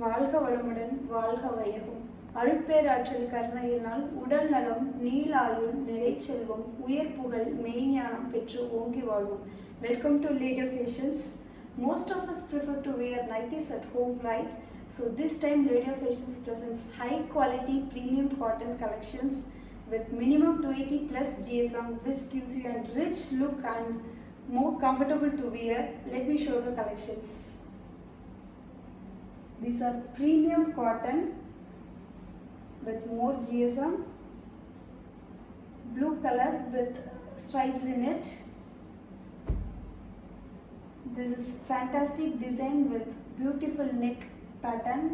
வாழ்க வளமுடன், வாழ்க வையகம். அருட்பேராற்றல் கருணையினால் உடல் நலம், நீளாயுள், நிறைச்செல்வம், உயர் புகழ், மெய்ஞானம் பெற்று ஓங்கி வாழ்வோம். Welcome to Lady Facials. Most of us prefer to wear nighties at home, right? So this time Lady Facials presents high quality premium cotton collections with minimum 280 plus GSM, which gives you a rich look and more comfortable to wear. Let me show the collections. These are premium cotton with more GSM, blue color with stripes in it. This is fantastic design with beautiful neck pattern.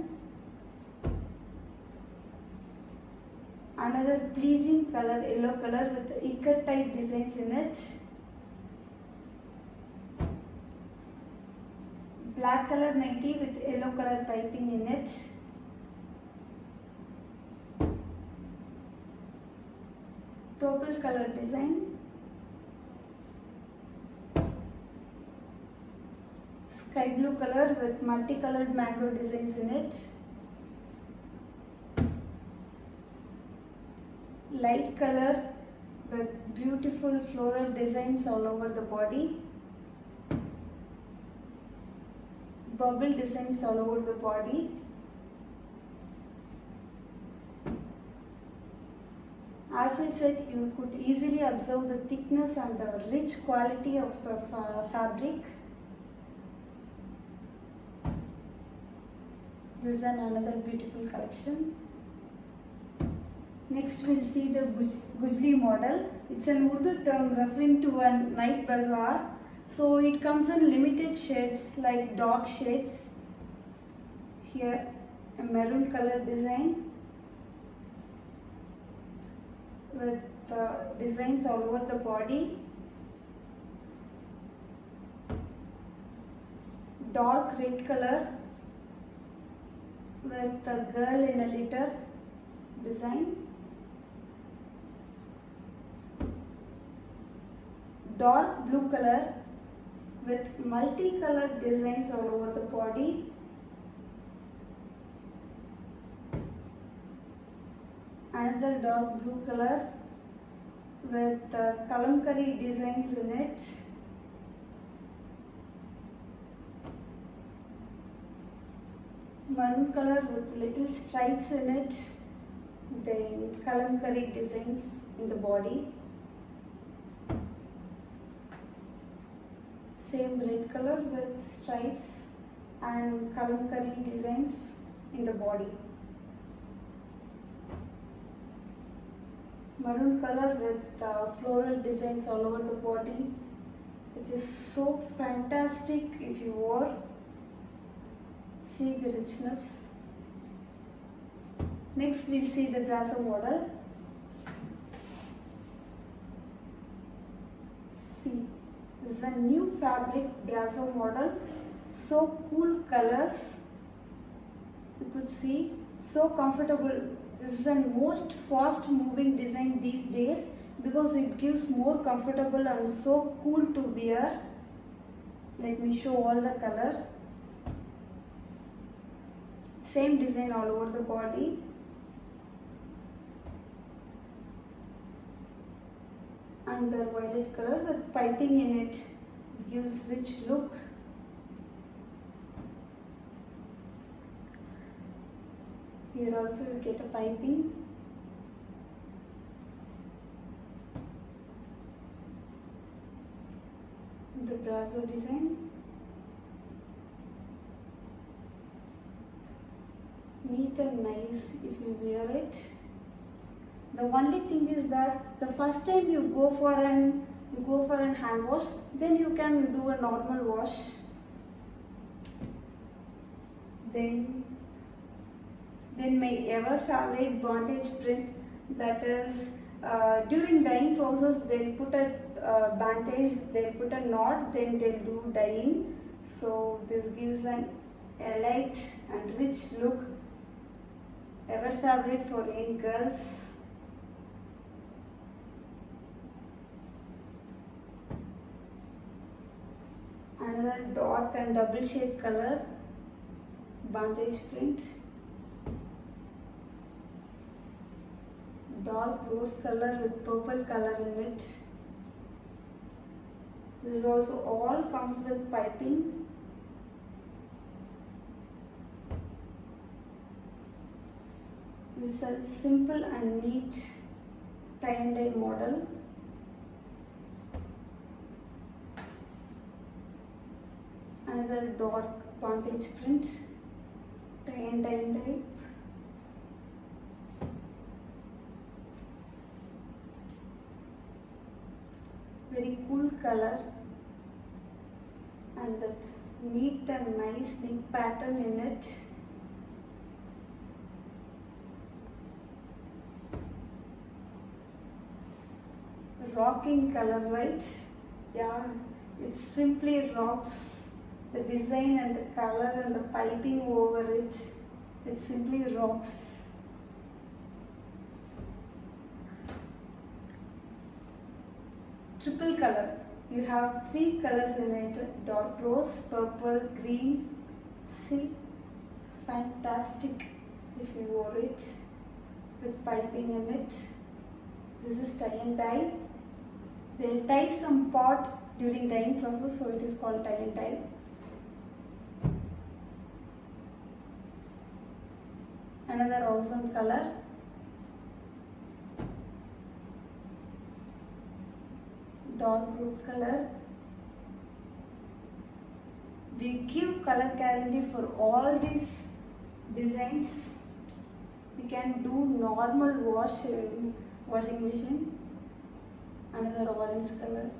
Another pleasing color, yellow color with ikat type designs in it. Black color nightie with yellow color piping in it. Purple color design. Sky blue color with multicolored mango designs in it. Light color with beautiful floral designs all over the body. Bubble designs all over the body. As I said, you could easily observe the thickness and the rich quality of the fabric. This is another beautiful collection. Next we'll see the Gujli model. It's an Urdu term referring to a night bazaar. So it comes in limited shades like dark shades. Here a maroon color design with designs all over the body. Dark red color with a girl in a litter design. Dark blue color with multicolored designs all over the body. Another dark blue color with kalamkari designs in it. Maroon color with little stripes in it. Then kalamkari designs in the body. Same red color with stripes and kalamkari designs in the body. Maroon color with floral designs all over the body. It is so fantastic if you wore. See the richness. Next we'll see the brasso model. See, this is a new fabric brasso model. So cool colors. You could see, so comfortable. This is the most fast moving design these days because it gives more comfortable and so cool to wear. Let me show all the color. Same design all over the body. And the violet color with piping in it gives rich look. Here also you get a piping. The brasso design. Neat and nice if you wear it. The only thing is that the first time you go for an hand wash, then you can do a normal wash. Then my ever favorite bondage print, that is during dyeing process they'll put a bandage, they'll put a knot, then they'll do dyeing. So this gives a light and rich look. Ever favorite for young girls. Another dark and double shade color. bandage print, dark rose color with purple color in it. This also all comes with piping. This is a simple and neat tie and dye model. Another dark bandage print, tie and dye type. Very cool color and with neat and nice neck pattern in it. Rocking color, right? Yeah, it simply rocks. The design and the color and the piping over it, it simply rocks. Triple color. You have 3 colors in it: dark rose, purple, green. See, fantastic if you wore it with piping in it. This is tie and dye. They'll tie some part during dyeing process, so it is called tie and dye. Another awesome color. Dark rose color. We give color guarantee for all these designs. We can do normal wash in washing machine. Another orange color.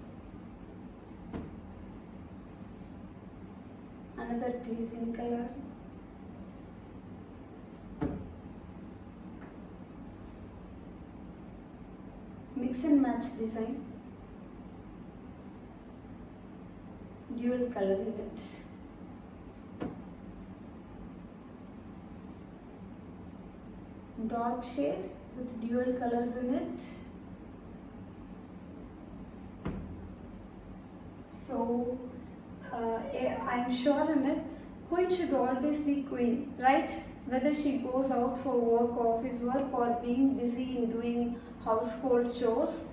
Another pleasing color. Mix and match design. Dual color in it. Dark shade with dual colors in it. So I'm sure in it, queen should always be queen, right? Whether she goes out for work, office work, or being busy in doing household chores,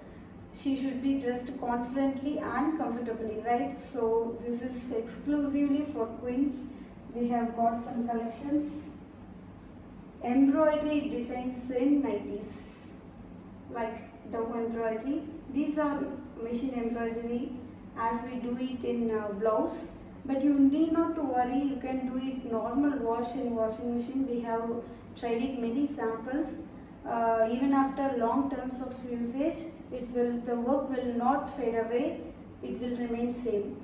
she should be dressed confidently and comfortably, right? So this is exclusively for queens. We have got some collections. Embroidery designs in nighties, like dove embroidery. These are machine embroidery as we do it in blouse, but you need not to worry. You can do it normal wash in washing machine. We have tried it many samples. Even after long terms of usage, the work will not fade away. It will remain same.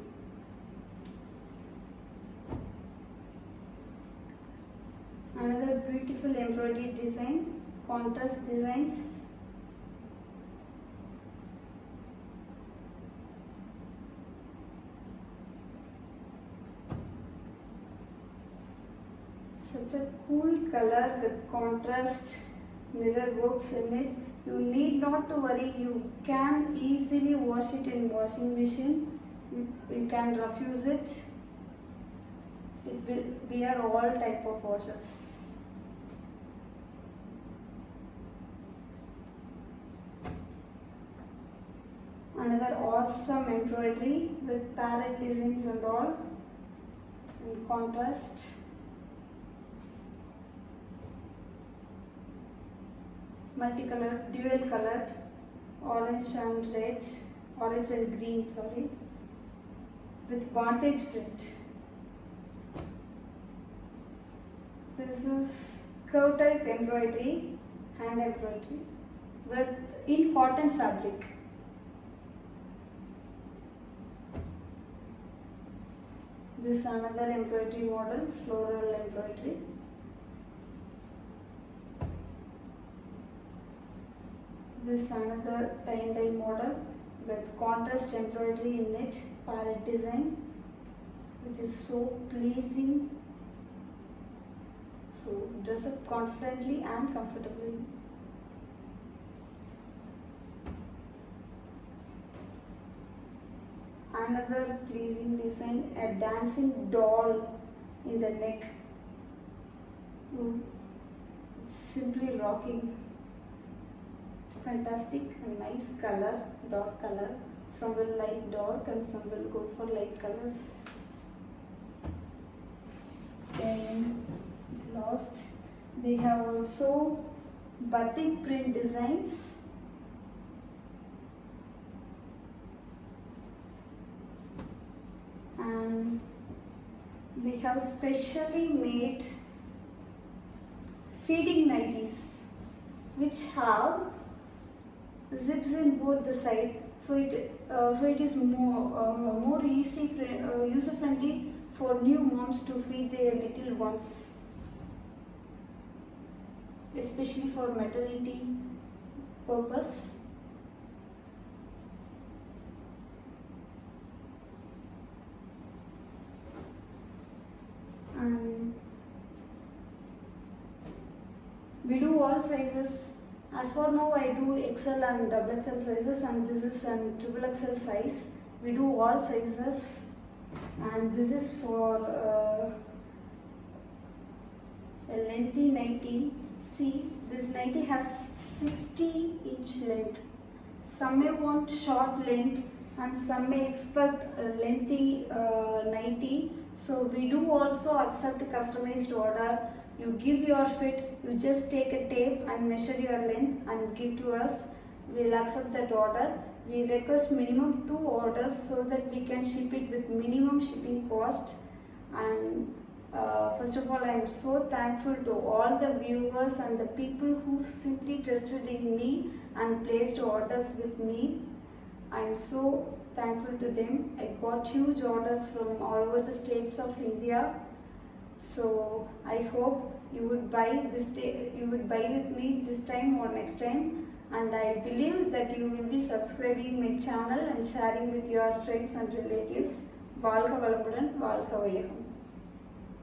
Another beautiful embroidery design, contrast designs. Such a cool color with contrast mirror works in it. You need not to worry. You can easily wash it in washing machine. You can refuse it. It will bear all type of washes. Another awesome embroidery with parrot designs and all in contrast. Multicolor, dual colored, orange and red, orange and green, sorry, with vantage print. This is curve type embroidery, hand embroidery, with in cotton fabric. This is another embroidery model, floral embroidery. This is another tie and dye model with contrast embroidery in it, parrot design, which is so pleasing. So dress up confidently and comfortably. Another pleasing design, a dancing doll in the neck. good. It's simply rocking. Fantastic and nice color, dark color. Some will like dark and some will go for light colors. Then last we have also batik print designs. And we have specially made feeding nighties which have zips in both the side, so it is more easy user friendly for new moms to feed their little ones, especially for maternity purpose. And we do all sizes. As for now, I do XL and XXL sizes, and this is an XXL size. We do all sizes, and this is for a lengthy nightie. See, this nightie has 60-inch length. Some may want short length, and some may expect a lengthy nightie. So we do also accept customized order. You give your fit, you just take a tape and measure your length and give to us. We'll accept that order. We request minimum 2 orders so that we can ship it with minimum shipping cost. And first of all, I am so thankful to all the viewers and the people who simply trusted in me and placed orders with me. I am so thankful to them. I got huge orders from all over the states of India. So I hope you would buy with me this time or next time, and I believe that you will be subscribing my channel and sharing with your friends and relatives. வாழ்க வளமுடன், வாழ்க வையகம்.